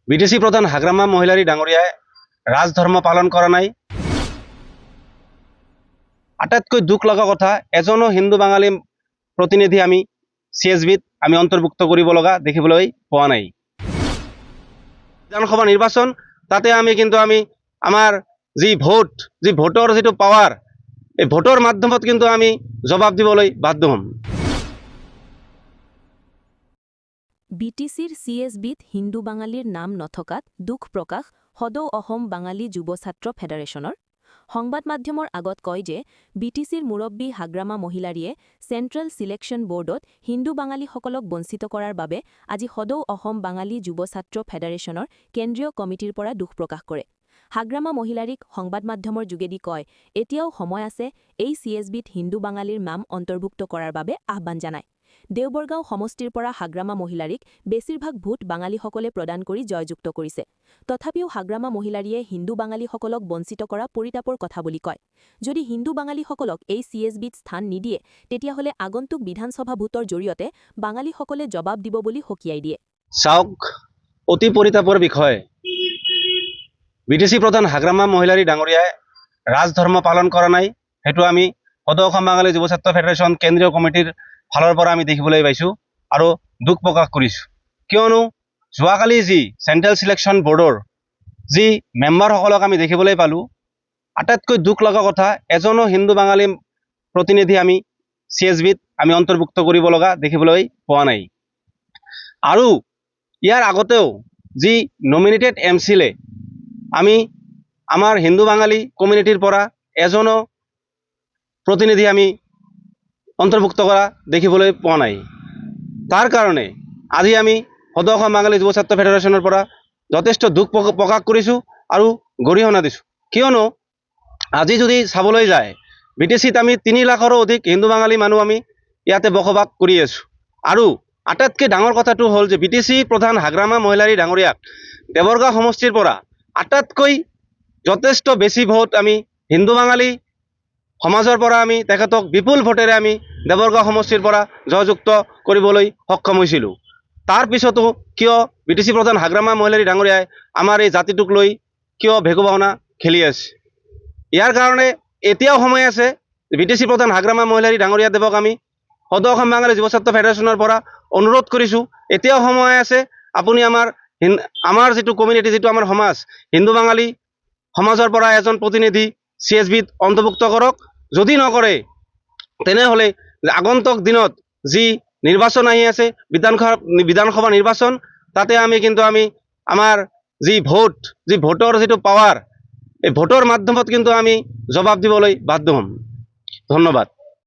BTC প্রধান হাগ্রামা মহিলারী ডাঙরিয়ায় রাজধর্ম পালন করা নাই। আটাইতকৈ দুখ লগা কথা, এজনো হিন্দু বাঙালী প্রতিনিধি আমি সিএসবিত আমি অন্তর্ভুক্ত কৰিব লগা দেখিবলৈ পোৱা নাই। বিধানসভা নিৰ্বাচন তাতে আমি আমাৰ যি ভোটৰ যিটো পাৱাৰ, এই ভোটৰ মাধ্যমত কিন্তু আমি জবাব দিবলৈ বাধ্য হ'ম। বিটিসির সিএসবিত হিন্দু বাঙালির নাম নথকাত দুখ প্রকাশ সদৌ অসম বাঙালী যুৱ ছাত্ৰ ফেডাৰেশ্যনৰ। সংবাদ মাধ্যমৰ আগত কয় যে বিটিসিৰ মুৰব্বী হাগ্ৰামা মহিলাৰীয়ে চেণ্ট্ৰেল সিলেকশ্যন বোৰ্ডত হিন্দু বাঙালীসকলক বঞ্চিত কৰাৰ বাবে আজি সদৌ অসম বাঙালী যুৱ ছাত্ৰ ফেডাৰেশ্যনৰ কেন্দ্ৰীয় কমিটিৰ পৰা দুখ প্ৰকাশ কৰে। হাগ্ৰামা মহিলাৰীক সংবাদ মাধ্যমৰ যোগেদি কয়, এতিয়াও সময় আছে, এই সিএসবিত হিন্দু বাঙালীৰ নাম অন্তৰ্ভুক্ত কৰাৰ বাবে আহ্বান জনায়। দেওবৰগাঁও সমষ্টিৰ পৰা হাগ্ৰামা মহিলাৰীক বেছিভাগ ভোট বাঙালীসকলে প্ৰদান কৰি জয়যুক্ত কৰিছে। তথাপিও হাগ্ৰামা মহিলাৰীয়ে হিন্দু বাঙালীসকলক বঞ্চিত কৰা পৰিতাপৰ কথা বুলি কয়। যদি হিন্দু বাঙালীসকলক এই সিএসবিত স্থান নিদিয়ে, তেতিয়াহ'লে আগন্তুক বিধানসভা ভোটৰ জৰিয়তে বাঙালীসকলে জবাব দিব বুলি সকীয়াই দিয়ে। চাওক, অতি পৰিতাপৰ বিষয়। বিটিসি প্ৰধান হাগ্ৰামা মহিলাৰী ডাঙৰিয়ায় ৰাজধৰ্ম পালন কৰা নাই, সেইটো আমি সদৌ অসম বাঙালী যুৱ ছাত্ৰ ফেডাৰেশ্যন কেন্দ্ৰীয় কমিটিৰ ফালৰ পৰা আমি দেখিবলৈ পাইছোঁ আৰু দুখ প্ৰকাশ কৰিছোঁ। কিয়নো যোৱাকালি যি চেণ্ট্ৰেল সিলেকশ্যন বোৰ্ডৰ যি মেম্বাৰসকলক আমি দেখিবলৈ পালোঁ, আটাইতকৈ দুখ লগা কথা, এজনো হিন্দু বাঙালী প্ৰতিনিধি আমি সিএসবিত আমি অন্তৰ্ভুক্ত কৰিব লগা দেখিবলৈ পোৱা নাই। আৰু ইয়াৰ আগতেও যি নমিনেটেড এমচিলে আমি আমাৰ হিন্দু বাঙালী কমিউনিটিৰ পৰা এজনো প্ৰতিনিধি আমি অন্তৰ্ভুক্ত কৰা দেখিবলৈ পোৱা নাই। তাৰ কাৰণে আজি আমি সদৌ অসম বাঙালী যুৱ ছাত্ৰ ফেডাৰেশ্যনৰ পৰা যথেষ্ট দুখ প্ৰকাশ কৰিছোঁ আৰু গৰিহণা দিছোঁ। কিয়নো আজি যদি চাবলৈ যায়, বিটিসিত আমি 3 লাখৰো অধিক হিন্দু বাঙালী মানুহ আমি ইয়াতে বসবাস কৰি আছোঁ। আৰু আটাইতকৈ ডাঙৰ কথাটো হ'ল যে বিটিসি প্ৰধান হাগ্ৰামা মহিলাৰী ডাঙৰিয়াক দেৱৰগাঁও সমষ্টিৰ পৰা আটাইতকৈ যথেষ্ট বেছি ভোট আমি হিন্দু বাঙালী সমাজৰ পৰা আমি তেখেতক বিপুল ভোটেৰে আমি দেৱৰগাঁও সমষ্টিৰ পৰা জয়যুক্ত কৰিবলৈ সক্ষম হৈছিলোঁ। তাৰ পিছতো কিয় বিটিসি প্ৰধান হাগ্ৰামা মহিলাৰী ডাঙৰিয়াই আমাৰ এই জাতিটোক লৈ কিয় ভেকুভাওনা খেলি আছে? ইয়াৰ কাৰণে এতিয়াও সময় আছে। বিটিসি প্ৰধান হাগ্ৰামা মহিলাৰী ডাঙৰিয়া দেৱক আমি সদৌ অসম বাঙালী যুৱ ছাত্ৰ ফেডাৰেশ্যনৰ পৰা অনুৰোধ কৰিছোঁ, এতিয়াও সময় আছে, আপুনি আমাৰ যিটো কমিউনিটি, যিটো আমাৰ সমাজ, হিন্দু বাঙালী সমাজৰ পৰা এজন প্ৰতিনিধি সিএসবিত অন্তৰ্ভুক্ত কৰক। যদি নকৰে, তেনেহ'লে আগন্তুক দিনত যি নিৰ্বাচন আহি আছে, বিধানসভা নিৰ্বাচন, তাতে আমি আমাৰ যি ভোটৰ যিটো পাৱাৰ, এই ভোটৰ মাধ্যমত কিন্তু আমি জবাব দিবলৈ বাধ্য হ'ম। ধন্যবাদ।